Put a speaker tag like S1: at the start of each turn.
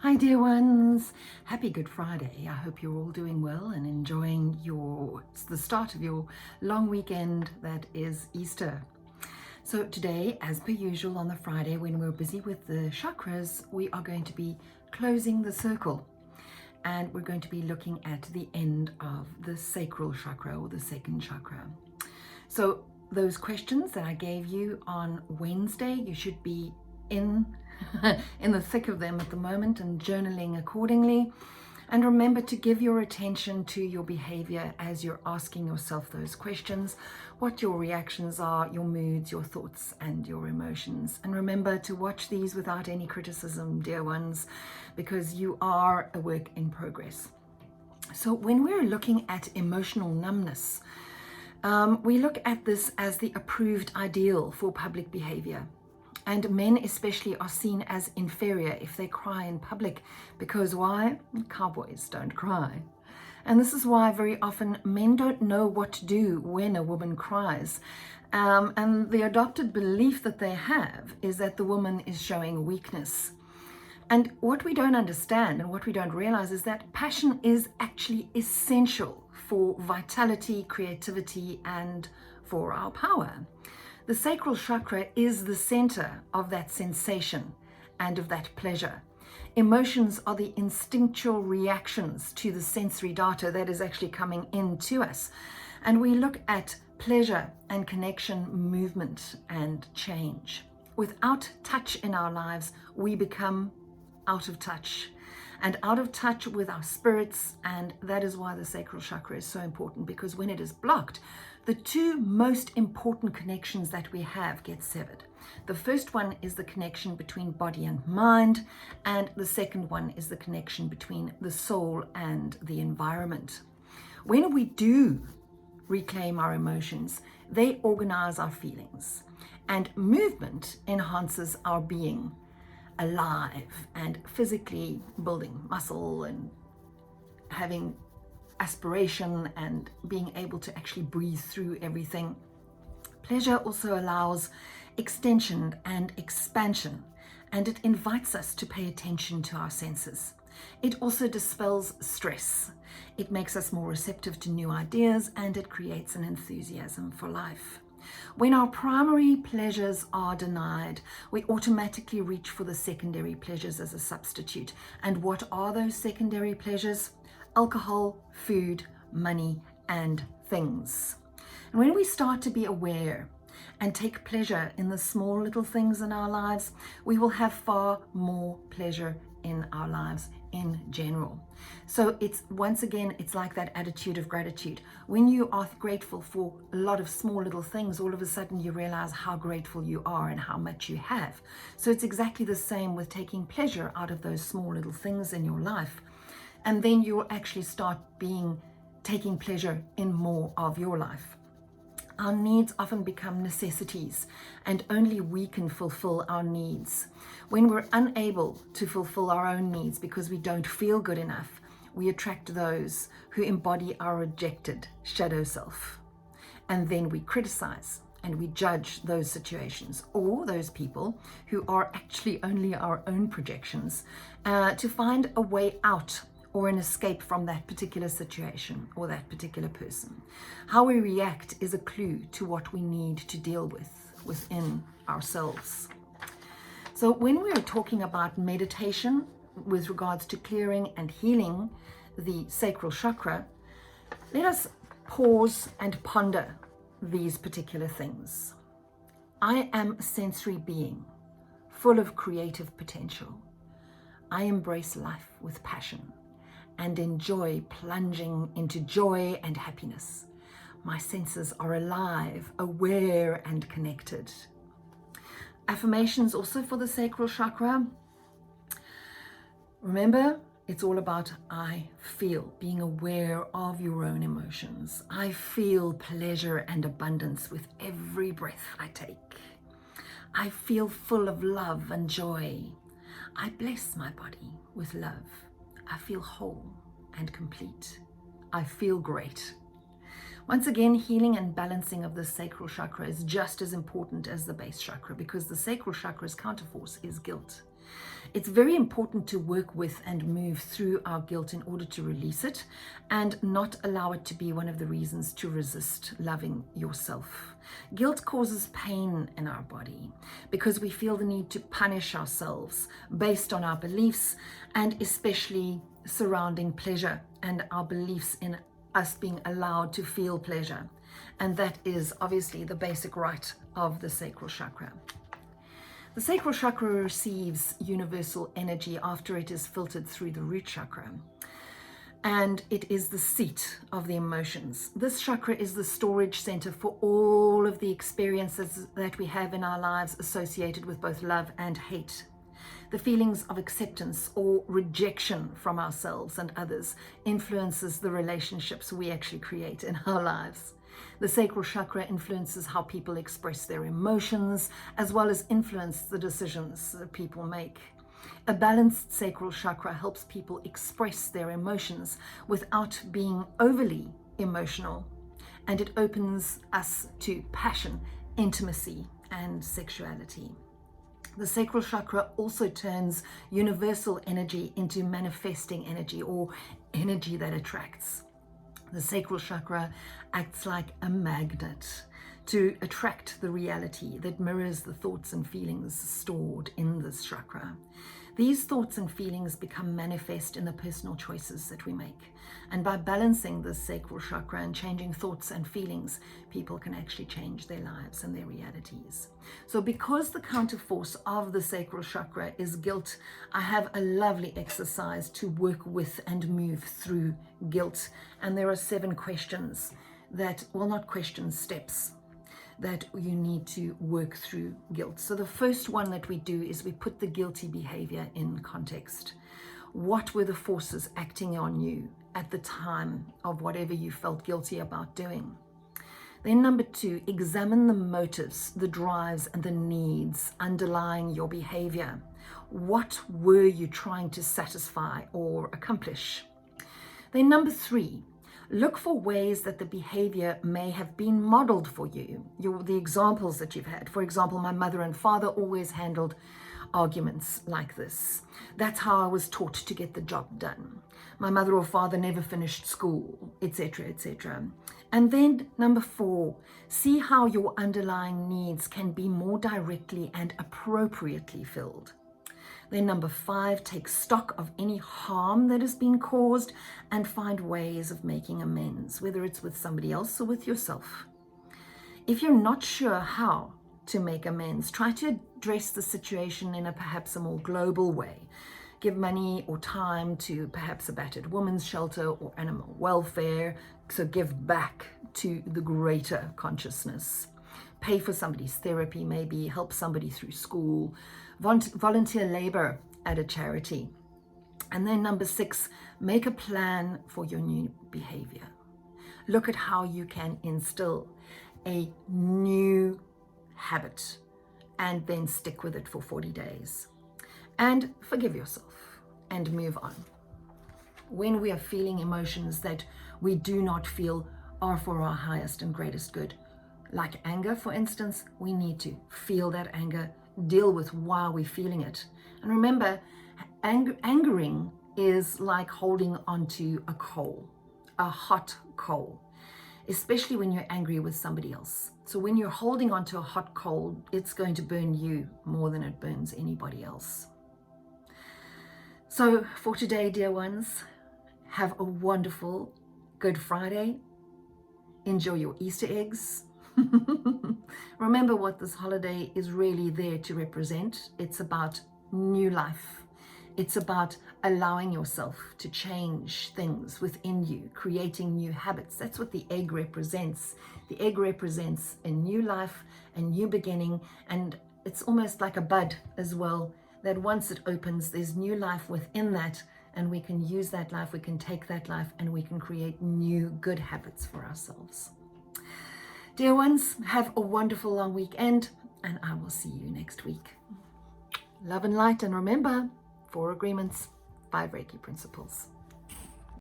S1: Hi dear ones, happy Good Friday. I hope you're all doing well and enjoying the start of your long weekend that is Easter. So today, as per usual on the Friday when we're busy with the chakras, we are going to be closing the circle and we're going to be looking at the end of the sacral chakra or the second chakra. So those questions that I gave you on Wednesday, you should be in in the thick of them at the moment and journaling accordingly. And remember to give your attention to your behavior as you're asking yourself those questions, what your reactions are, your moods, your thoughts, and your emotions. And remember to watch these without any criticism, dear ones, because you are a work in progress. So when we're looking at emotional numbness, we look at this as the approved ideal for public behavior. And men especially are seen as inferior if they cry in public, because why? Cowboys don't cry. And this is why very often men don't know what to do when a woman cries. And the adopted belief that they have is that the woman is showing weakness. And what we don't understand and what we don't realize is that passion is actually essential for vitality, creativity, and for our power. The sacral chakra is the center of that sensation and of that pleasure. Emotions are the instinctual reactions to the sensory data that is actually coming into us. And we look at pleasure and connection, movement and change. Without touch in our lives, we become out of touch with our spirits, and that is why the sacral chakra is so important, because when it is blocked, the two most important connections that we have get severed. The first one is the connection between body and mind, and the second one is the connection between the soul and the environment. When we do reclaim our emotions, they organize our feelings, and movement enhances our being alive and physically building muscle and having aspiration and being able to actually breathe through everything. Pleasure also allows extension and expansion, and it invites us to pay attention to our senses. It also dispels stress. It makes us more receptive to new ideas, and it creates an enthusiasm for life. When our primary pleasures are denied, we automatically reach for the secondary pleasures as a substitute. And what are those secondary pleasures? Alcohol, food, money, and things. And when we start to be aware and take pleasure in the small little things in our lives, we will have far more pleasure in our lives in general. So once again, it's like that attitude of gratitude. When you are grateful for a lot of small little things, all of a sudden you realize how grateful you are and how much you have. So it's exactly the same with taking pleasure out of those small little things in your life. And then you'll actually start taking pleasure in more of your life. Our needs often become necessities, and only we can fulfill our needs. When we're unable to fulfill our own needs because we don't feel good enough, we attract those who embody our rejected shadow self. And then we criticize and we judge those situations or those people who are actually only our own projections to find a way out or an escape from that particular situation or that particular person. How we react is a clue to what we need to deal with within ourselves. So when we're talking about meditation with regards to clearing and healing the sacral chakra, let us pause and ponder these particular things. I am a sensory being, full of creative potential. I embrace life with passion and enjoy plunging into joy and happiness. My senses are alive, aware, and connected. Affirmations also for the sacral chakra. Remember, it's all about I feel, being aware of your own emotions. I feel pleasure and abundance with every breath I take. I feel full of love and joy. I bless my body with love. I feel whole and complete. I feel great. Once again, healing and balancing of the sacral chakra is just as important as the base chakra, because the sacral chakra's counterforce is guilt. It's very important to work with and move through our guilt in order to release it and not allow it to be one of the reasons to resist loving yourself. Guilt causes pain in our body because we feel the need to punish ourselves based on our beliefs, and especially surrounding pleasure and our beliefs in us being allowed to feel pleasure. And that is obviously the basic right of the sacral chakra. The sacral chakra receives universal energy after it is filtered through the root chakra, and it is the seat of the emotions. This chakra is the storage center for all of the experiences that we have in our lives associated with both love and hate. The feelings of acceptance or rejection from ourselves and others influences the relationships we actually create in our lives. The sacral chakra influences how people express their emotions, as well as influence the decisions that people make. A balanced sacral chakra helps people express their emotions without being overly emotional, and it opens us to passion, intimacy, and sexuality. The sacral chakra also turns universal energy into manifesting energy, or energy that attracts. The sacral chakra acts like a magnet to attract the reality that mirrors the thoughts and feelings stored in this chakra. These thoughts and feelings become manifest in the personal choices that we make. And by balancing the sacral chakra and changing thoughts and feelings, people can actually change their lives and their realities. So because the counterforce of the sacral chakra is guilt, I have a lovely exercise to work with and move through guilt. And there are 7 questions that, well, not questions, steps that you need to work through guilt. So the first one that we do is we put the guilty behavior in context. What were the forces acting on you at the time of whatever you felt guilty about doing? Then number 2, examine the motives, the drives, and the needs underlying your behavior. What were you trying to satisfy or accomplish? Then number 3, look for ways that the behavior may have been modeled for you. The examples that you've had. For example, my mother and father always handled arguments like this. That's how I was taught to get the job done. My mother or father never finished school, etc., etc. And then number 4, see how your underlying needs can be more directly and appropriately filled. Then number 5, take stock of any harm that has been caused and find ways of making amends, whether it's with somebody else or with yourself. If you're not sure how to make amends, try to address the situation in perhaps a more global way. Give money or time to perhaps a battered women's shelter or animal welfare, so give back to the greater consciousness. Pay for somebody's therapy, maybe help somebody through school, volunteer labor at a charity. And then number 6, make a plan for your new behavior. Look at how you can instill a new habit and then stick with it for 40 days. And forgive yourself and move on. When we are feeling emotions that we do not feel are for our highest and greatest good, like anger, for instance, we need to feel that anger, deal with why we're feeling it. And remember, angering is like holding onto a coal, a hot coal, especially when you're angry with somebody else. So when you're holding onto a hot coal, it's going to burn you more than it burns anybody else. So for today, dear ones, have a wonderful Good Friday. Enjoy your Easter eggs. Remember what this holiday is really there to represent. It's about new life. It's about allowing yourself to change things within you, creating new habits. That's what the egg represents. The egg represents a new life, a new beginning, and it's almost like a bud as well, that once it opens, there's new life within that, and we can use that life, we can take that life, and we can create new good habits for ourselves. Dear ones, have a wonderful long weekend, and I will see you next week. Love and light, and remember, 4 agreements, 5 Reiki principles.